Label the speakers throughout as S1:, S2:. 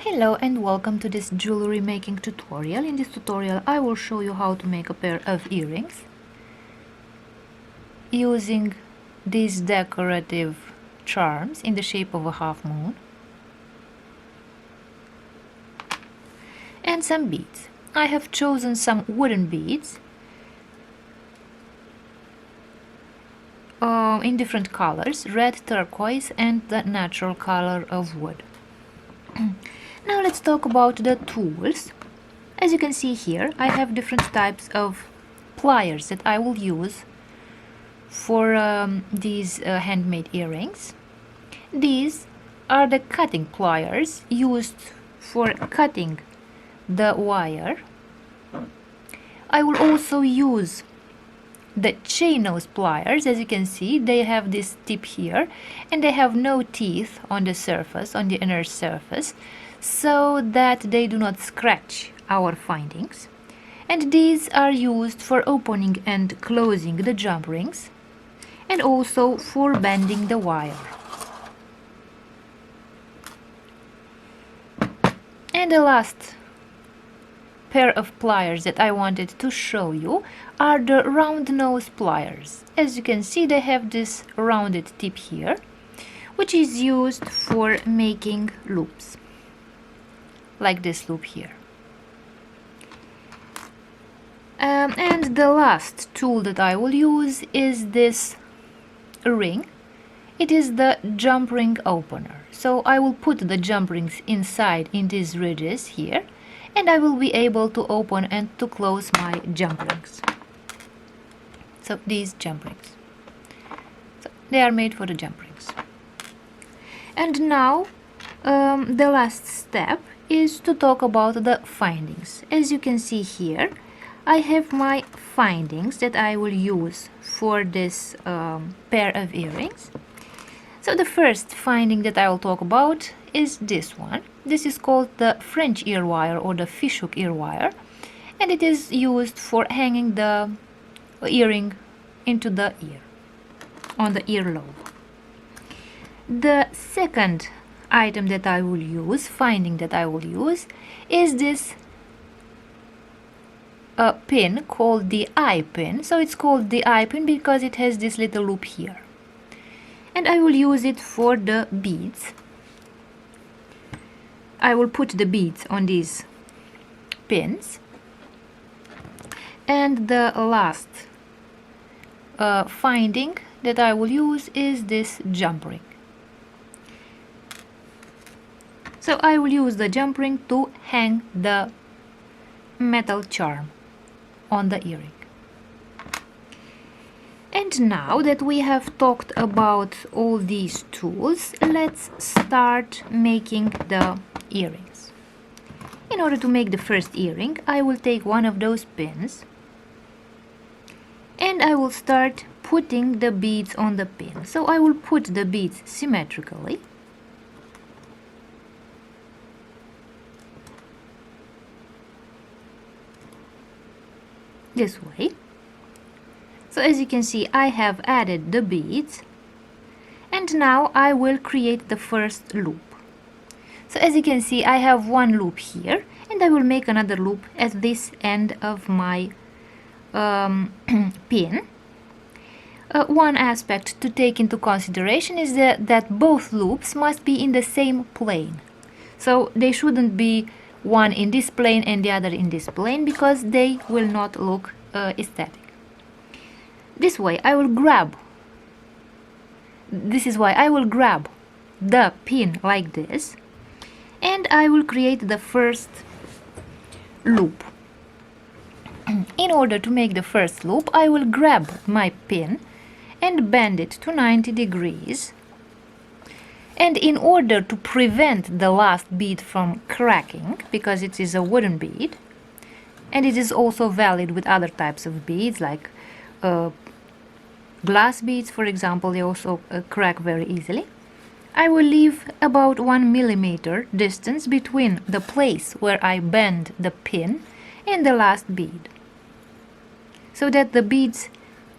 S1: Hello and welcome to this jewelry making tutorial. In this tutorial I will show you how to make a pair of earrings using these decorative charms in the shape of a half moon and some beads. I have chosen some wooden beads in different colors, red, turquoise and the natural color of wood. Now let's talk about the tools. As you can see here, I have different types of pliers that I will use for these handmade earrings. These are the cutting pliers used for cutting the wire. I will also use the chain nose pliers. As you can see, they have this tip here and they have no teeth on the surface, on the inner surface, so that they do not scratch our findings. And these are used for opening and closing the jump rings and also for bending the wire. And the last pair of pliers that I wanted to show you are the round nose pliers. As you can see, they have this rounded tip here, which is used for making loops, like this loop here. And the last tool that I will use is this ring. It is the jump ring opener. So I will put the jump rings inside in these ridges here, and I will be able to open and to close my jump rings. So these jump rings, so they are made for the jump rings. And now the last step is to talk about the findings. As you can see here, I have my findings that I will use for this pair of earrings. So the first finding that I will talk about is this one. This is called the French ear wire or the fishhook ear wire, and it is used for hanging the earring into the ear, on the earlobe. The second item that I will use, finding that I will use, is this pin called the eye pin. So it's called the eye pin because it has this little loop here, and I will use it for the beads. I will put the beads on these pins. And the last finding that I will use is this jump ring. So I will use the jump ring to hang the metal charm on the earring. And now that we have talked about all these tools, let's start making the earrings. In order to make the first earring, I will take one of those pins and I will start putting the beads on the pin. So I will put the beads symmetrically. This way. So as you can see, I have added the beads, and now I will create the first loop. So as you can see, I have one loop here, and I will make another loop at this end of my pin. One aspect to take into consideration is that both loops must be in the same plane. So they shouldn't be one in this plane and the other in this plane, because they will not look aesthetic. This is why I will grab the pin like this, and I will create the first loop. In order to make the first loop, I will grab my pin and bend it to 90 degrees. And in order to prevent the last bead from cracking, because it is a wooden bead, and it is also valid with other types of beads like glass beads, for example, they also crack very easily, I will leave about 1 millimeter distance between the place where I bend the pin and the last bead, so that the beads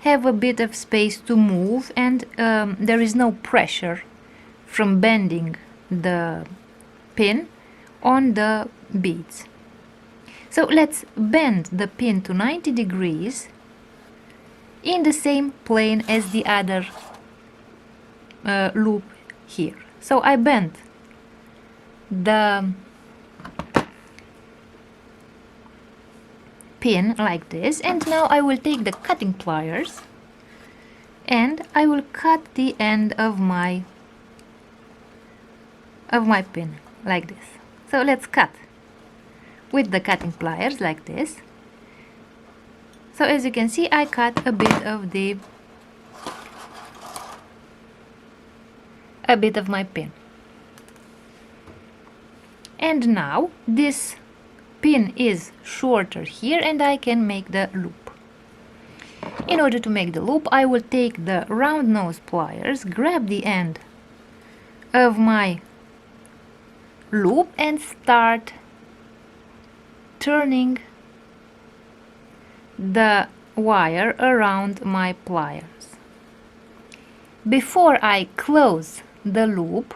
S1: have a bit of space to move and there is no pressure from bending the pin on the beads. So let's bend the pin to 90 degrees in the same plane as the other loop here. So I bent the pin like this, and now I will take the cutting pliers and I will cut the end of my pin like this. So let's cut with the cutting pliers like this. So as you can see, I cut a bit of my pin. And now this pin is shorter here and I can make the loop. In order to make the loop, I will take the round nose pliers, grab the end of my loop and start turning the wire around my pliers. Before I close the loop,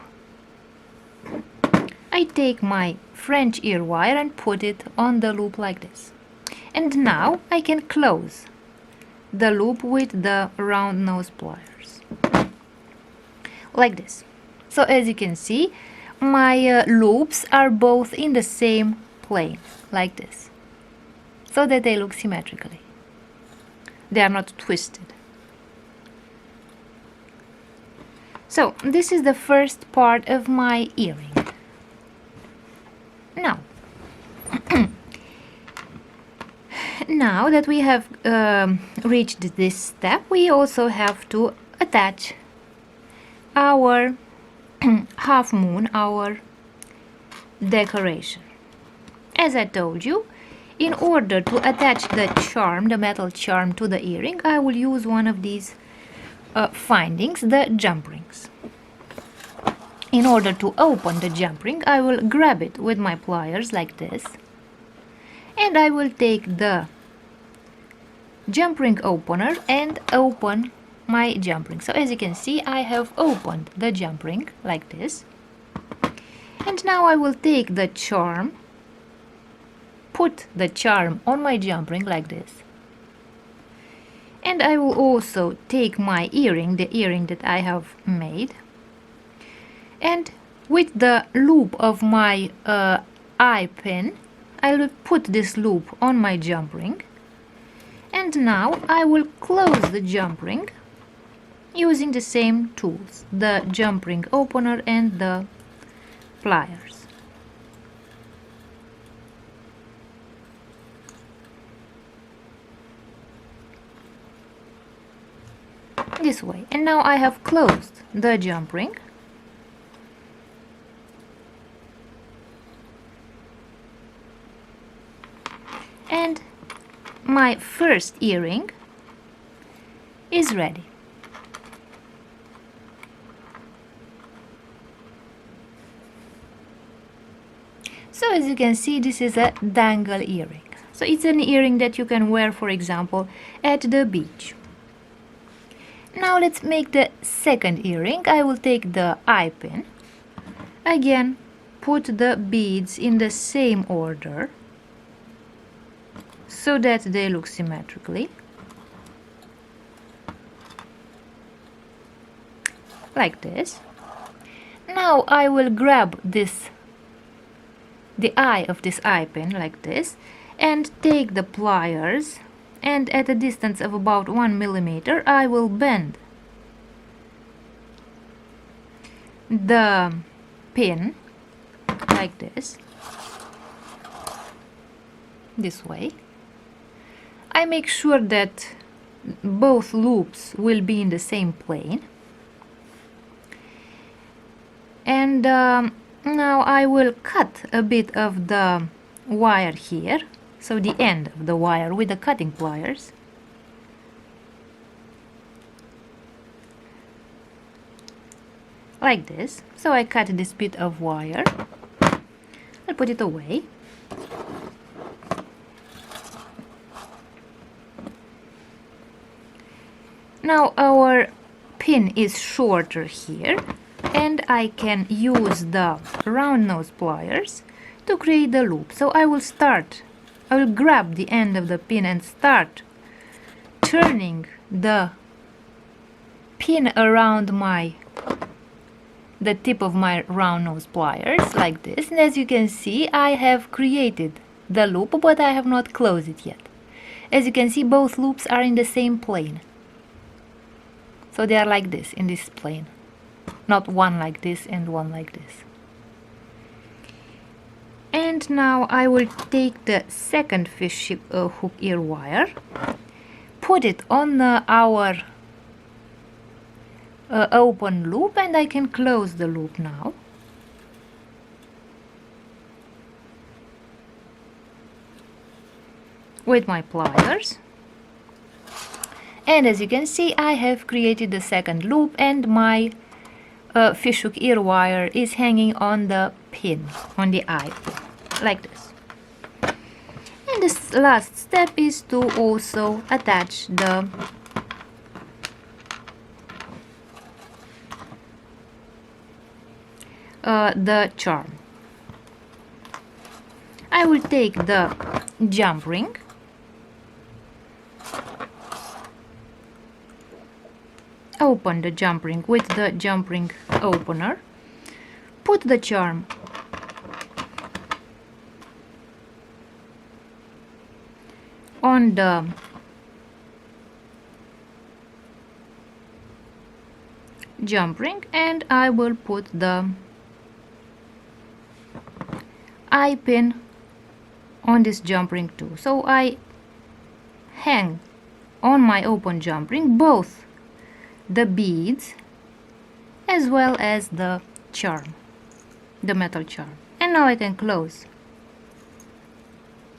S1: I take my French ear wire and put it on the loop like this. And now I can close the loop with the round nose pliers like this. So as you can see, my loops are both in the same plane like this, so that they look symmetrically. They are not twisted. So this is the first part of my earring. Now, now that we have reached this step, we also have to attach our half moon, our decoration. As I told you, in order to attach the charm, the metal charm, to the earring, I will use one of these findings, the jump rings. In order to open the jump ring, I will grab it with my pliers like this, and I will take the jump ring opener and open my jump ring. So as you can see, I have opened the jump ring like this, and now I will take the charm, put the charm on my jump ring like this, and I will also take my earring, the earring that I have made, and with the loop of my eye pin, I will put this loop on my jump ring, and now I will close the jump ring using the same tools, the jump ring opener and the pliers. This way. And now I have closed the jump ring. And my first earring is ready. So as you can see, this is a dangle earring. So it's an earring that you can wear, for example, at the beach. Now let's make the second earring. I will take the eye pin. Again, put the beads in the same order, so that they look symmetrically, like this. Now I will grab the eye of this eye pin like this, and take the pliers, and at a distance of about 1 millimeter I will bend the pin like this way. I make sure that both loops will be in the same plane, and now I will cut a bit of the wire here, so the end of the wire, with the cutting pliers. Like this. So I cut this bit of wire. I'll put it away. Now our pin is shorter here, and I can use the round nose pliers to create the loop. So I will grab the end of the pin and start turning the pin around the tip of my round nose pliers like this, and as you can see I have created the loop, but I have not closed it yet. As you can see, both loops are in the same plane, so they are like this, in this plane, not one like this and one like this. And now I will take the second fish hook ear wire, put it on our open loop, and I can close the loop now. With my pliers. And as you can see, I have created the second loop, and my fishhook ear wire is hanging on the pin, on the eye, like this. And this last step is to also attach the charm. I will take the jump ring, open the jump ring with the jump ring opener, put the charm on the jump ring, and I will put the eye pin on this jump ring too. So I hang on my open jump ring both the beads as well as the charm, the metal charm. And now I can close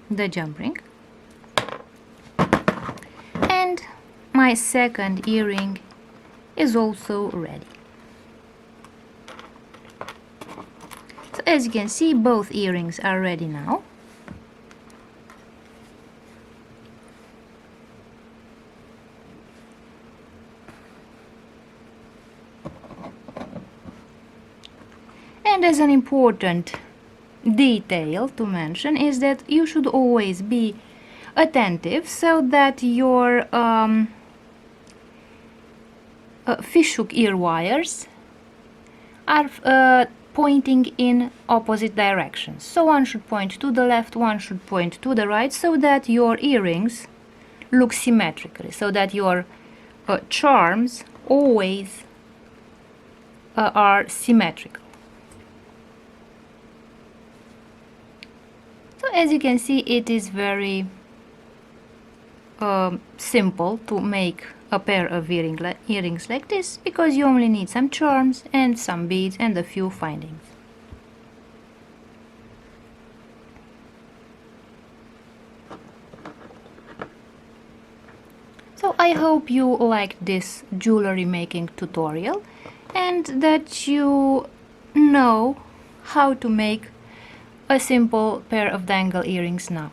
S1: the jump ring, and my second earring is also ready. So as you can see, both earrings are ready now. And as an important detail to mention is that you should always be attentive so that your fishhook ear wires are pointing in opposite directions. So one should point to the left, one should point to the right, so that your earrings look symmetrically, so that your charms always are symmetrical. So as you can see, it is very simple to make a pair of earrings like this, because you only need some charms and some beads and a few findings. So I hope you liked this jewelry making tutorial and that you know how to make a simple pair of dangle earrings now.